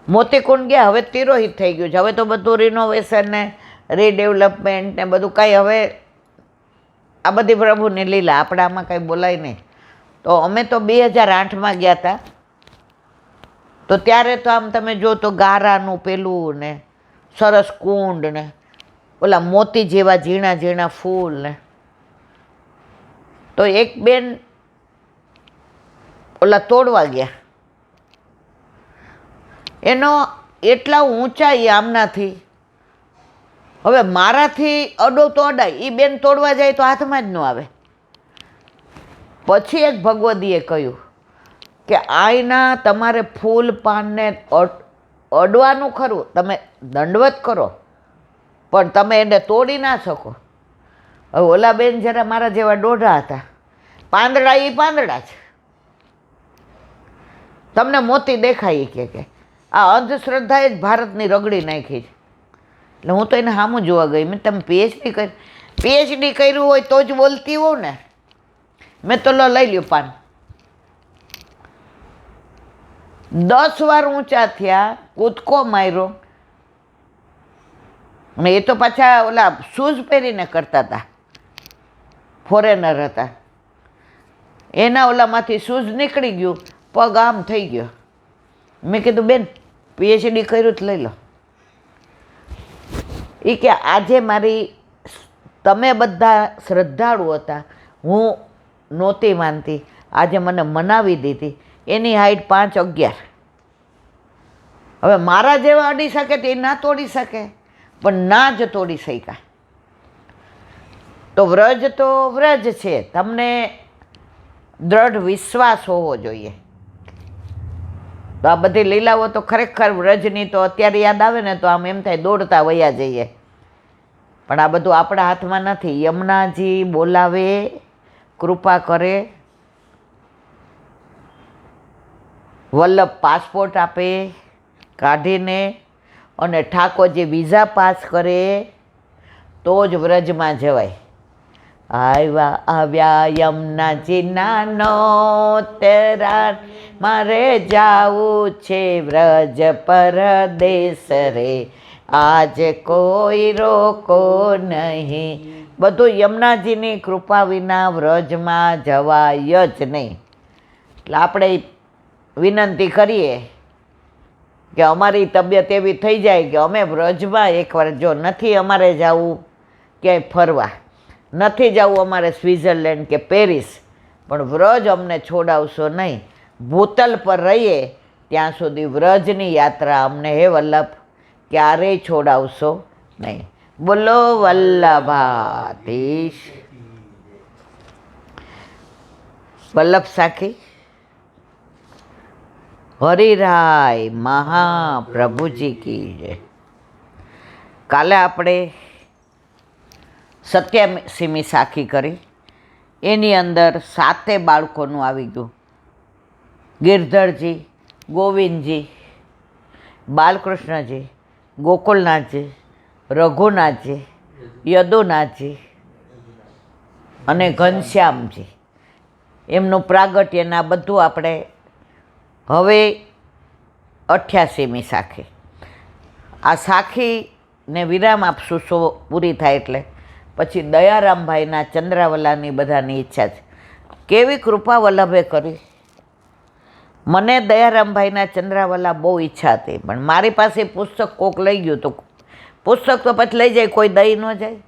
મોતીકુંડ ગયા, હવે તિરોહિત થઈ ગયું છે. હવે તો બધું રિનોવેશન ને રીડેવલપમેન્ટ ને બધું કાંઈ હવે આ બધી પ્રભુની લીલા, આપણે આમાં કાંઈ બોલાય નહીં. તો અમે તો 2008માં ગયા હતા. તો ત્યારે તો આમ તમે જો તો ગારાનું પેલું ને સરસ કુંડ ને ઓલા મોતી જેવા ઝીણા ઝીણા ફૂલ ને. તો એક બેન ઓલા તોડવા ગયા, એનો એટલા ઊંચાઈ આમનાથી, હવે મારાથી અડો તો અડાય, એ બેન તોડવા જાય તો હાથમાં જ ન આવે. પછી એક ભગવદીએ કહ્યું કે આઈના તમારે ફૂલ પાનને અડવાનું ખરું, તમે દંડવત કરો, પણ તમે એને તોડી ના શકો. હવે ઓલા બેન જરા મારા જેવા દોઢા હતા, પાંદડા એ પાંદડા છે, તમને મોતી દેખાય કે આ અંધશ્રદ્ધાએ જ ભારતની રગડી નાખી છે. એટલે હું તો એને સામું જોવા ગઈ. મેં તમે પીએચડી કર્યું હોય તો જ બોલતી હોઉં ને. મેં તો લઈ લ્યું પાન. 10 વાર ઊંચા થયા, કૂદકો માર્યો, ને એ તો પાછા ઓલા શૂઝ પહેરીને કરતા હતા, ફોરેનર હતા. એના ઓલામાંથી શૂઝ નીકળી ગયું, પગ આમ થઈ ગયો. મેં કીધું બેન પીએચડી કર્યું તો લઈ લો. એ કે આજે મારી, તમે બધા શ્રદ્ધાળુ હતા, હું નહોતી માનતી, આજે મને મનાવી દીધી. એની હાઈટ 5'11". હવે મારા જેવા અડી શકે તો એ ના તોડી શકે, પણ ના જ તોડી શક્યા. તો વ્રજ તો વ્રજ છે, તમને દ્રઢ વિશ્વાસ હોવો જોઈએ. તો આ બધી લીલાઓ તો ખરેખર વ્રજની તો અત્યારે યાદ આવે ને તો આમ એમ થાય દોડતા વયા જઈએ, પણ આ બધું આપણા હાથમાં નથી. યમુનાજી બોલાવે, કૃપા કરે, વલ્લભ પાસપોર્ટ આપે કાઢીને, અને ઠાકોરજી વિઝા પાસ કરે તો જ વ્રજમાં જવાય. આવ્યા યમુનાજી નાનો તેરા, મારે જાવું છે વ્રજ પરદેશ રે, આજ કોઈ રોકો નહીં. બધું યમુનાજીની કૃપા વિના વ્રજમાં જવાય જ નહીં. એટલે આપણે વિનંતી કરીએ કે અમારી તબિયત એવી થઈ જાય કે અમે વ્રજમાં એકવાર, જો નથી અમારે જવું ક્યાંય ફરવા, નથી જવું અમારે સ્વિટ્ઝરલેન્ડ કે પેરિસ, પણ વ્રજ અમને છોડાવશો નહીં. ભૂતલ પર રહીએ ત્યાં સુધી વ્રજની યાત્રા અમને હે વલ્લભ ક્યારેય છોડાવશો નહીં. બોલો વલ્લભાધીશ. વલ્લભ સાખી હરિરાય મહાપ્રભુજી કી જય. કાલે આપણે 87મી સાખી કરી, એની અંદર 7 બાળકોનું આવી ગયું. ગિરધરજી, ગોવિંદજી, બાલકૃષ્ણજી, ગોકુલનાથજી, રઘુનાથજી, યદુનાથજી અને ઘનશ્યામજી, એમનું પ્રાગટ્યના બધું આપણે હવે 88મી સાખી. આ સાખીને વિરામ આપશું પૂરી થાય એટલે. પછી દયારામભાઈના ચંદ્રાવલાની બધાની ઈચ્છા છે. કેવી કૃપા વલ્લભે કરી. મને દયારામભાઈના ચંદ્રાવલા બહુ ઈચ્છા હતી, પણ મારી પાસે પુસ્તક કોક લઈ ગયું તો પુસ્તક તો પછી લઈ જાય, કોઈ દઈ ન જાય.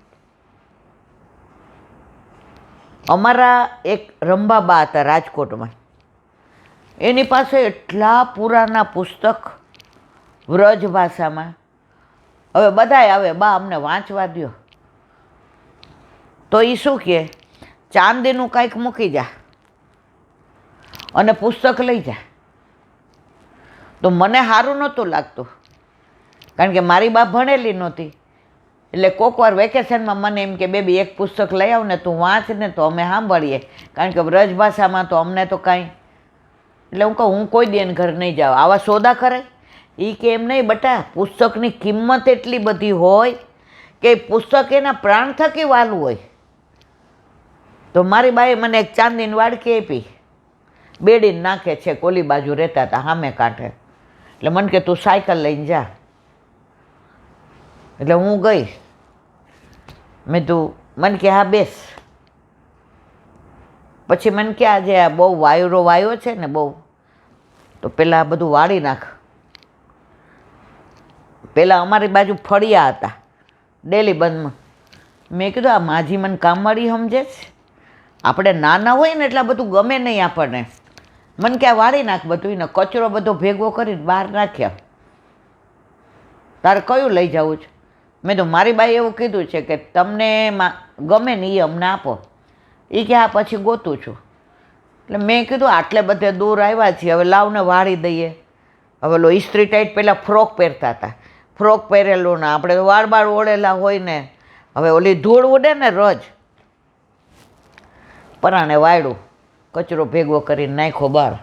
અમારા એક રંભાબા હતા રાજકોટમાં, એની પાસે એટલા પુરાના પુસ્તક વ્રજ ભાષામાં. હવે બધાય આવે, બા અમને વાંચવા દ્યો, તો એ શું કહે, ચાંદીનું કાંઈક મૂકી જા અને પુસ્તક લઈ જા. તો મને સારું નહોતું લાગતું, કારણ કે મારી બા ભણેલી નહોતી. એટલે કોક વાર વેકેશનમાં મને એમ કે બેબી એક પુસ્તક લઈ આવ ને, તું વાંચ ને તો અમે સાંભળીએ, કારણ કે વ્રજ ભાષામાં તો અમને તો કાંઈ. એટલે હું કહું હું કોઈ દિન ઘર નહીં જાઉં, આવા સોદા કરે. એ કે એમ નહીં બટા, પુસ્તકની કિંમત એટલી બધી હોય કે પુસ્તક એના પ્રાણ થકી વાલું હોય. તો મારી બાએ મને એક ચાંદીની વાડકી આપી, બેડીને નાખે છે, કોલી બાજુ રહેતા હતા સામે કાંઠે. એટલે મને કે તું સાયકલ લઈને જા. એટલે હું ગઈ. મેં તું મને કે હા બેસ. પછી મને કે આજે આ બહુ વાયરો વાયો છે ને બહુ, તો પહેલાં બધું વાળી નાખ. પહેલાં અમારી બાજુ ફળિયા હતા ડેલી બંધમાં. મેં કીધું આ માજી મને કામવાળી સમજે છે? આપણે નાના હોય ને એટલે બધું ગમે નહીં આપણને. મને કે આ વાળી નાખ બધું, ને કચરો બધો ભેગો કરીને બહાર નાખ્યા. તારે કયું લઈ જવું છે? મેં તો મારી બાઈ એવું કીધું છે કે તમને ગમે ને એ અમને આપો. એ કે આ પછી ગોતું છું. એટલે મેં કીધું આટલે બધે દૂર આવ્યા છીએ, હવે લાવને વાળી દઈએ. હવે લો ઇસ્ત્રી ટાઈટ પહેલાં ફ્રોક પહેરતા હતા, ફ્રોક પહેરેલું ને આપણે વાળ બાળ ઓળેલા હોય ને, હવે ઓલી ધૂળ ઉડે ને રોજ, પરાણે વાળ્યું, કચરો ભેગો કરીને નાખ્યો બહાર.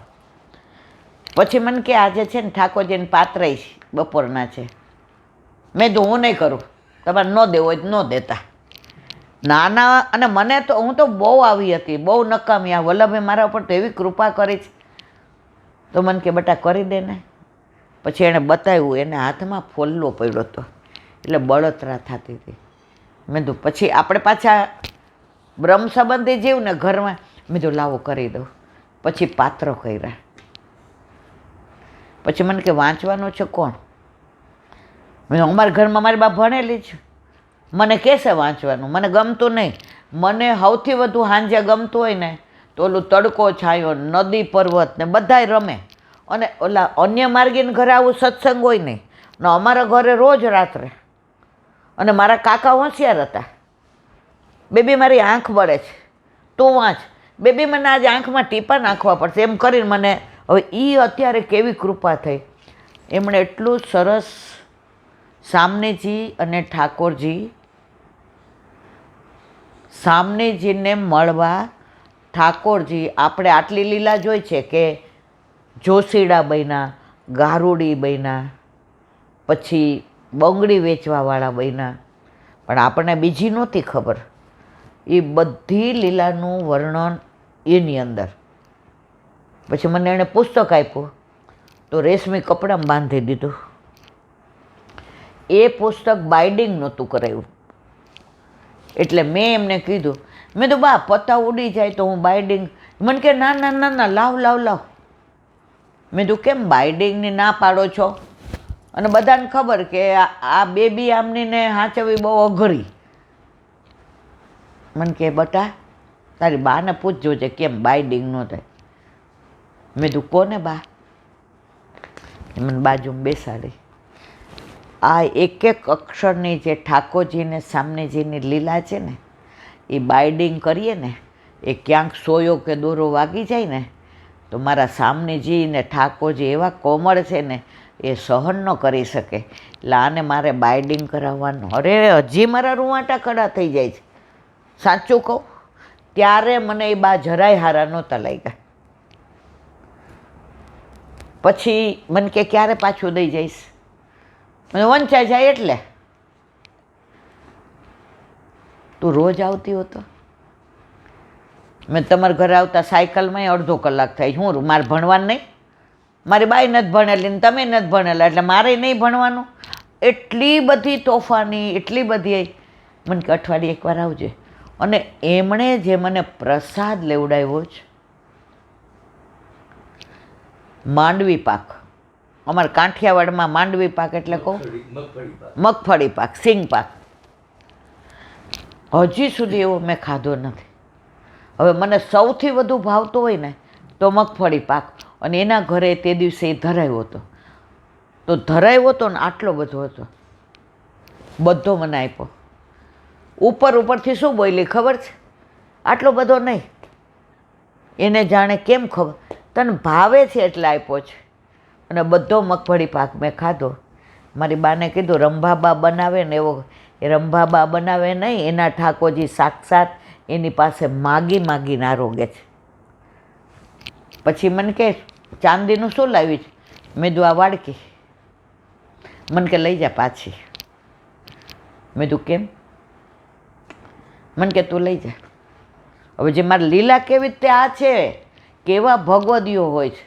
પછી મને કે આજે છે ને ઠાકોરજીને પાત્રાઈ બપોરના છે. મેં તો હું નહીં કરું, તમારે ન દેવો હોય ન દેતા. નાના અને મને તો હું તો બહુ આવી હતી, બહુ નકામી. આ વલ્લભે મારા ઉપર તો એવી કૃપા કરી છે. તો મને કે બેટા કરી દે ને. પછી એણે બતાવ્યું, એને હાથમાં ફોલ્લો પડ્યો હતો એટલે બળતરા થતી હતી. મેં તો પછી આપણે પાછા બ્રહ્મ સંબંધી જીવ ને ઘરમાં, મેં તો લાવો કરી દઉં. પછી પાત્રો કર્યા. પછી મને કે વાંચવાનું છે કોણ? મેં અમારા ઘરમાં મારી બા ભણેલી છે, મને કહેશે વાંચવાનું, મને ગમતું નહીં. મને સૌથી વધુ સાંજે ગમતું હોય ને તો ઓલું તડકો છાયો, નદી પર્વત ને બધાય રમે. અને ઓલા અન્ય માર્ગીને ઘરે આવું સત્સંગ હોય નહીં ને અમારા ઘરે રોજ રાત્રે. અને મારા કાકા હોશિયાર હતા. બેબી મારી આંખ બળે છે, તું વાંચ. બેબી મને આજે આંખમાં ટીપા નાખવા પડશે એમ કરીને મને. હવે એ અત્યારે કેવી કૃપા થઈ. એમણે એટલું સરસ સામનેજી અને ઠાકોરજી, સામનેજીને મળવા ઠાકોરજી, આપણે આટલી લીલા જોઈ છે કે જોશીડા બન્યા, ગારુડી બન્યા, પછી બંગડી વેચવાવાળા બન્યા, પણ આપણને બીજી નહોતી ખબર. એ બધી લીલાનું વર્ણન એની અંદર. પછી મને એણે પુસ્તક આપ્યું તો રેશમી કપડામાં બાંધી દીધું. એ પુસ્તક બાઇડિંગ નહોતું કરાવ્યું. એટલે મેં એમને કીધું, મેં તો બા પત્તા ઉડી જાય તો હું બાઇડિંગ. મને કે ના ના ના ના, લાવ લાવ લાવ. મેં તો કેમ બાઇડિંગની ના પાડો છો? અને બધાને ખબર કે આ બેબી આમની ને હાચવી બહુ અઘરી. મને કે બટા તારી બાને પૂછજો છે કેમ બાઇડિંગ ન થાય. મેં તું કોને બા? મને બાજુમાં બેસાડી. આ એક એક અક્ષરની જે ઠાકોરજીને સામનેજીની લીલા છે ને, એ બાઇડિંગ કરીએ ને, એ ક્યાંક સોયો કે દોરો વાગી જાય ને તો મારા સામનેજી ને ઠાકોરજી એવા કોમળ છે ને, એ સહન ન કરી શકે. એટલે આને મારે બાઇડિંગ કરાવવાનું. અરે હજી મારા રૂવાટા કડા થઈ જાય છે, સાચું કહું. ત્યારે મને એ બા જરાય હારા નહોતા લાગ્યા. પછી મને કે ક્યારે પાછું દઈ જઈશ? મને વંચાઈ જાય એટલે. તું રોજ આવતી હોતો? મેં તમારા ઘરે આવતા સાયકલમાં અડધો કલાક થાય. હું મારે ભણવાનું નહીં? મારી બાઈ નથી ભણેલી ને તમે નથી ભણેલા એટલે મારે નહીં ભણવાનું? એટલી બધી તોફાની, એટલી બધી. મને કે અઠવાડિયે એકવાર આવજે. અને એમણે જે મને પ્રસાદ લેવડાવ્યો છે, માંડવી પાક. અમારા કાંઠિયાવાડમાં માંડવી પાક એટલે કહું, મગફળી પાક, સિંગ પાક. હજી સુધી એવો મેં ખાધો નથી. હવે મને સૌથી વધુ ભાવતો હોય ને તો મગફળી પાક. અને એના ઘરે તે દિવસે એ ધરાવ્યો હતો. તો ધરાવ્યો હતો ને આટલો બધો હતો, બધો મને આપ્યો. ઉપરથી શું બોલી ખબર છે? આટલો બધો નહીં. એને જાણે કેમ ખબર, તને ભાવે છે એટલે આપ્યો છે. અને બધો મગફળી પાક મેં ખાધો. મારી બાને કીધું રંભાબા બનાવે ને એવો, એ રંભાબા બનાવે નહીં, એના ઠાકોરજી સાક્ષાત એની પાસે માગી માગીને આરોગે છે. પછી મને કે ચાંદીનું શું લાવ્યું છે? મેં કીધું આ વાડકી. મને કે લઈ જા પાછી. મેં કીધું કેમ? મને કે તું લઈ જા. હવે જે મારી લીલા કેવી રીતે આ છે, કેવા ભગવદીઓ હોય છે.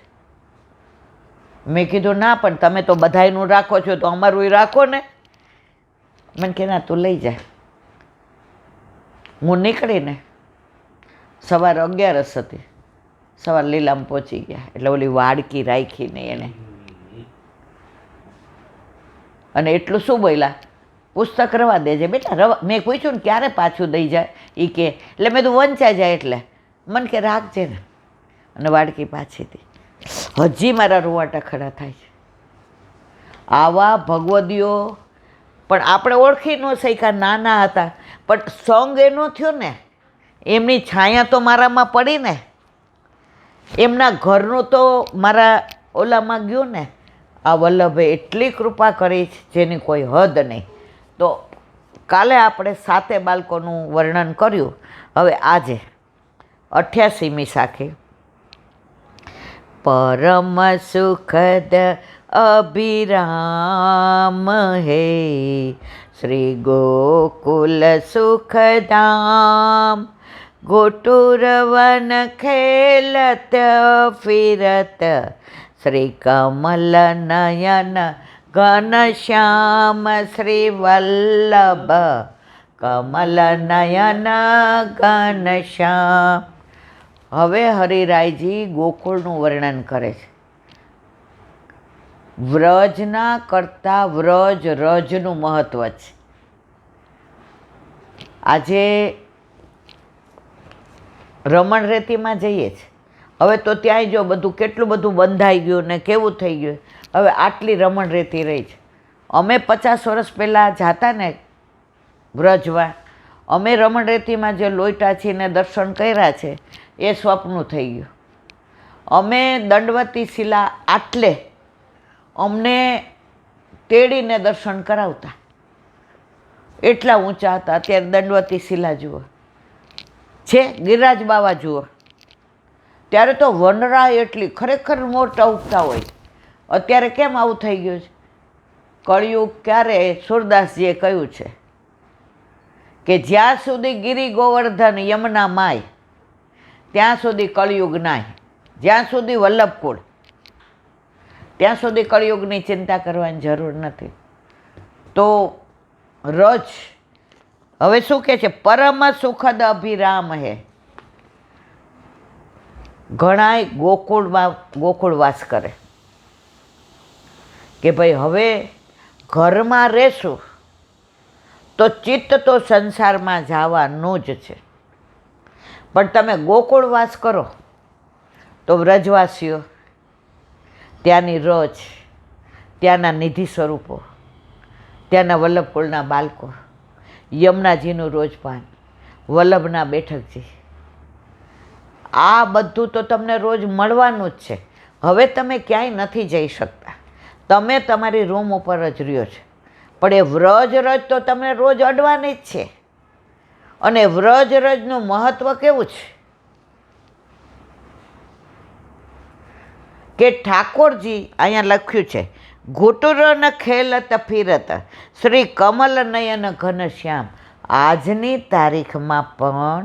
મેં કીધું ના, પણ તમે તો બધાયનું રાખો છો તો અમારું રાખો ને. મને કે ના, તું લઈ જા. હું નીકળીને સવારે 11 હતી, સવારે લીલામાં પહોંચી ગયા. એટલે ઓલી વાડકી રાખીને એને, અને એટલું શું બોલ્યા, પુસ્તક રવા દેજે બેટા, રવા. મેં પૂછ્યું ને ક્યારે પાછું દઈ જાય, એ કે એટલે મેં તો વંચાઈ જાય, એટલે મને કે રાખજે ને. અને વાડકી પાછીથી હજી મારા રૂવાટા ખડા થાય છે. આવા ભગવદીઓ પણ આપણે ઓળખી ન શક્યા, નાના હતા, પણ સોંગ એનો થયો ને, એમની છાયા તો મારામાં પડી ને, એમના ઘરનું તો મારા ઓલામાં ગયું ને. આ વલ્લભે એટલી કૃપા કરી છે જેની કોઈ હદ નહીં. તો કાલે આપણે 7 બાળકોનું વર્ણન કર્યું. હવે આજે 88મી સાખી. પરમ સુખદ અભિરામ હે શ્રી ગોકુલ સુખધામ, ગોટુરવન ખેલત ફિરત શ્રી કમલ નયન ઘનશ્યામ, શ્રી વલ્લભ કમલ નયન ઘનશ્યામ. હવે હરિરાયજી ગોકુળનું વર્ણન કરે છે. વ્રજના કરતાં વ્રજ રજનું મહત્વ છે. આજે રમણ રેતીમાં જઈએ છીએ, હવે તો ત્યાંય જો બધું કેટલું બધું બંધાઈ ગયું ને કેવું થઈ ગયું. હવે આટલી રમણ રેતી રહી છે. અમે 50 વર્ષ પહેલાં જાતા ને વ્રજવા, અમે રમણ રેતીમાં જે લોઈટાછીને દર્શન કર્યા છે એ સ્વપ્નું થઈ ગયું. અમે દંડવતી શિલા આટલે અમને તેડીને દર્શન કરાવતા, એટલા ઊંચા હતા. અત્યારે દંડવતી શિલા જુઓ છે, ગિરિરાજ બાવા જુઓ. ત્યારે તો વનરાય એટલી, ખરેખર મોટા ઉગતા હોય. અત્યારે કેમ આવું થઈ ગયું છે? કળિયુગ ક્યારે સુરદાસજીએ કહ્યું છે કે જ્યાં સુધી ગિરિ ગોવર્ધન યમુના માય, ત્યાં સુધી કળિયુગ નાય. જ્યાં સુધી વલ્લભકુળ, ત્યાં સુધી કળિયુગની ચિંતા કરવાની જરૂર નથી. તો રજ હવે શું કહે છે? પરમ સુખદ અભિરામ હે. ઘણાય ગોકુળ વાસ કરે કે ભાઈ હવે ઘરમાં રહેશું તો ચિત્ત તો સંસારમાં જવાનું જ છે, પણ તમે ગોકુળ વાસ કરો તો વ્રજવાસીઓ, ત્યાંની રજ, ત્યાંના નિધિ સ્વરૂપો, ત્યાંના વલ્લભકુળના બાળકો, યમુનાજીનું રોજપાન, વલ્લભના બેઠકજી, આ બધું તો તમને રોજ મળવાનું જ છે. હવે તમે ક્યાંય નથી જઈ શકતા, તમે તમારી રૂમ ઉપર જ રહ્યો છો, પણ એ વ્રજ રજ તો તમને રોજ અડવાની જ છે. અને વ્રજ રજનું મહત્ત્વ કેવું છે કે ઠાકોરજી અહીંયા લખ્યું છે, ઘૂંટુરન ખેલત ફિરત શ્રી કમલ નયન ઘનશ્યામ. આજની તારીખમાં પણ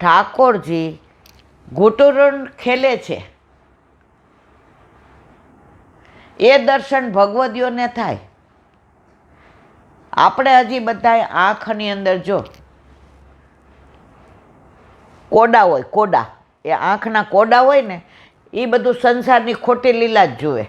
ઠાકોરજી ઘૂંટુરન ખેલે છે. એ દર્શન ભગવદીઓને થાય. આપણે હજી બધા આંખની અંદર જો કોડા હોય, કોડા, એ આંખના કોડા હોય ને, એ બધું સંસારની ખોટી લીલા જ જુએ.